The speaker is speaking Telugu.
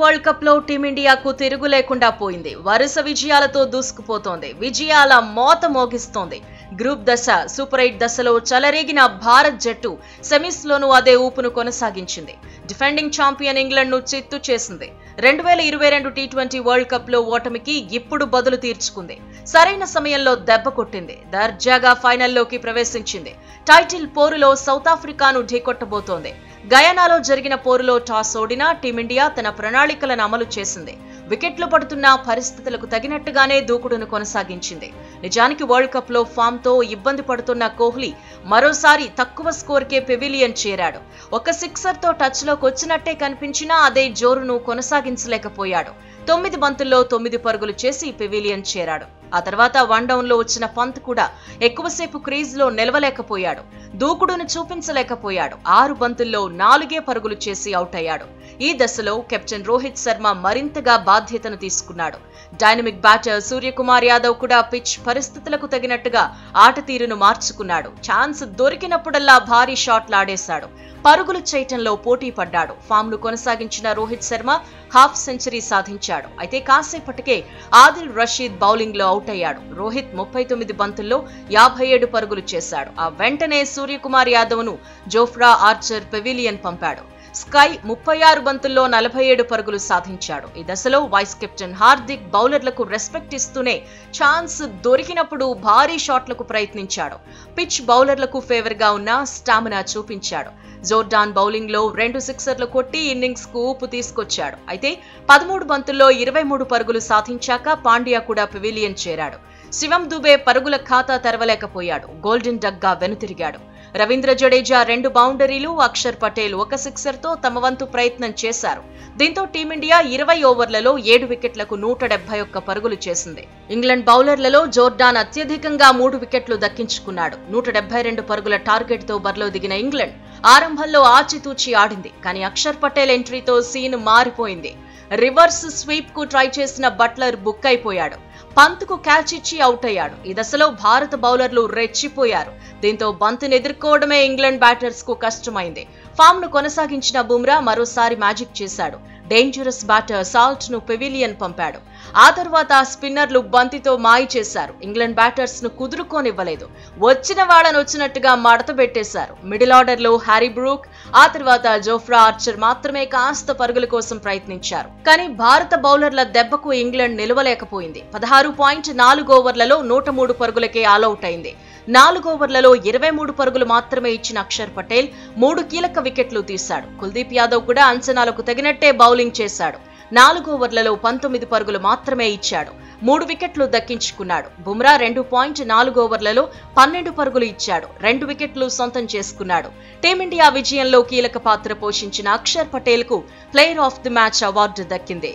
వరల్డ్ కప్ లో టీమిండియాకు తిరుగు లేకుండా పోయింది. వరుస విజయాలతో దూసుకుపోతోంది. విజయాల మోత మోగిస్తోంది. గ్రూప్ దశ, సూపర్ 8 దశలో చెలరేగిన భారత్ జట్టు సెమీస్ లోనూ అదే ఊపును కొనసాగించింది. డిఫెండింగ్ ఛాంపియన్ ఇంగ్లాండ్ ను చిత్తు చేసింది. 2022 టీ20 వరల్డ్ కప్ లో ఓటమికి ఇప్పుడు బదులు తీర్చుకుంది. సరైన సమయంలో దెబ్బ కొట్టింది. దర్జాగా ఫైనల్లోకి ప్రవేశించింది. టైటిల్ పోరులో సౌత్ ఆఫ్రికాను ఢీకొట్టబోతోంది. గయానాలో జరిగిన పోరులో టాస్ ఓడిన టీమిండియా తన ప్రణాళికలను అమలు చేసింది. వికెట్లు పడుతున్న పరిస్థితులకు తగినట్టుగానే దూకుడును కొనసాగించింది. నిజానికి వరల్డ్ కప్ లో ఫామ్ తో ఇబ్బంది పడుతున్న కోహ్లీ మరోసారి తక్కువ స్కోర్కే పెవిలియన్ చేరాడు. ఒక సిక్సర్ తో టచ్ లోకి వచ్చినట్టే కనిపించినా అదే జోరును కొనసాగించలేకపోయాడు. 9 బంతుల్లో 9 పరుగులు చేసి పెవిలియన్ చేరాడు. ఆ తర్వాత వన్ డౌన్ లో వచ్చిన పంత్ కూడా ఎక్కువసేపు క్రీజ్ లో నిలవలేకపోయాడు. దూకుడును చూపించలేకపోయాడు. 6 బంతుల్లో 4 పరుగులు చేసి అవుట్ అయ్యాడు. ఈ దశలో కెప్టెన్ రోహిత్ శర్మ మరింతగా బాధ్యతను తీసుకున్నాడు. డైనమిక్ బ్యాటర్ సూర్యకుమార్ యాదవ్ కూడా పిచ్ పరిస్థితులకు తగినట్టుగా ఆట తీరును మార్చుకున్నాడు. ఛాన్స్ దొరికినప్పుడల్లా భారీ షాట్లు ఆడేశాడు. పరుగులు చేయటంలో పోటీ పడ్డాడు. ఫామ్ ను కొనసాగించిన రోహిత్ శర్మ హాఫ్ సెంచరీ సాధించాడు. అయితే కాసేపటికే ఆదిల్ రషీద్ బౌలింగ్ లో అవుట్ అయ్యాడు. రోహిత్ 39 బంతుల్లో 57 పరుగులు చేశాడు. ఆ వెంటనే సూర్యకుమార్ యాదవ్ ను జోఫ్రా ఆర్చర్ పెవిలియన్ పంపాడు. స్కై 36 బంతుల్లో 47 పరుగులు సాధించాడు. ఈ దశలో వైస్ కెప్టెన్ హార్దిక్ బౌలర్లకు రెస్పెక్ట్ ఇస్తూనే ఛాన్స్ దొరికినప్పుడు భారీ షాట్లకు ప్రయత్నించాడు. పిచ్ బౌలర్లకు ఫేవర్ గా ఉన్న స్టామినా చూపించాడు. జోర్డాన్ బౌలింగ్ లో 2 సిక్సర్లు కొట్టి ఇన్నింగ్స్ కు ఊపు తీసుకొచ్చాడు. అయితే 13 బంతుల్లో 23 పరుగులు సాధించాక పాండ్యా కూడా పెవిలియన్ చేరాడు. శివం దుబే పరుగుల ఖాతా తెరవలేకపోయాడు. గోల్డెన్ డక్ గా వెనుతిరిగాడు. రవీంద్ర జడేజా 2 బౌండరీలు, అక్షర్ పటేల్ 1 సిక్సర్ తో తమ వంతు ప్రయత్నం చేశారు. దీంతో టీమిండియా 20 ఓవర్లలో 7 వికెట్లకు 171 పరుగులు చేసింది. ఇంగ్లాండ్ బౌలర్లలో జోర్డాన్ అత్యధికంగా 3 వికెట్లు దక్కించుకున్నాడు. 172 పరుగుల టార్గెట్ తో బరిలో దిగిన ఇంగ్లాండ్ ఆరంభంలో ఆచితూచి ఆడింది. కానీ అక్షర్ పటేల్ ఎంట్రీతో సీన్ మారిపోయింది. రివర్స్ స్వీప్ కు ట్రై చేసిన బట్లర్ బుక్ అయిపోయాడు. పంత్ కు క్యాచ్ ఇచ్చి అవుట్ అయ్యాడు. ఈ దశలో భారత బౌలర్లు రెచ్చిపోయారు. దీంతో బంతిని ఎదుర్కోవడమే ఇంగ్లాండ్ బ్యాటర్స్ కు కష్టమైంది. ఫామ్ ను కొనసాగించిన బుమ్రా మరోసారి మ్యాజిక్ చేశాడు. డేంజరస్ బ్యాటర్ సాల్ట్ ను పెవిలియన్ పంపాడు. ఆ తర్వాత స్పిన్నర్లు బంతితో మాయ చేశారు. ఇంగ్లాండ్ బ్యాటర్స్ ను కుదురుకోనివ్వలేదు. వచ్చిన వాళ్ళని వచ్చినట్టుగా మడత పెట్టేశారు. మిడిల్ ఆర్డర్ లో హ్యారీ బ్రూక్, ఆ తర్వాత జోఫ్రా ఆర్చర్ మాత్రమే కాస్త పరుగుల కోసం ప్రయత్నించారు. కానీ భారత బౌలర్ల దెబ్బకు ఇంగ్లాండ్ నిలవలేకపోయింది. 16.4 ఓవర్లలో 103 పరుగులకే ఆలౌట్ అయింది. 4 ఓవర్లలో 23 పరుగులు మాత్రమే ఇచ్చిన అక్షర్ పటేల్ 3 కీలక వికెట్లు తీశాడు. కుల్దీప్ యాదవ్ కూడా అంచనాలకు తగినట్టే బౌలింగ్ చేశాడు. 4 ఓవర్లలో 19 పరుగులు మాత్రమే ఇచ్చాడు. 3 వికెట్లు దక్కించుకున్నాడు. బుమ్రా 2.4 ఓవర్లలో 12 పరుగులు ఇచ్చాడు. 2 వికెట్లు సొంతం చేసుకున్నాడు. టీమిండియా విజయంలో కీలక పాత్ర పోషించిన అక్షర్ పటేల్ కు player of the match award దక్కింది.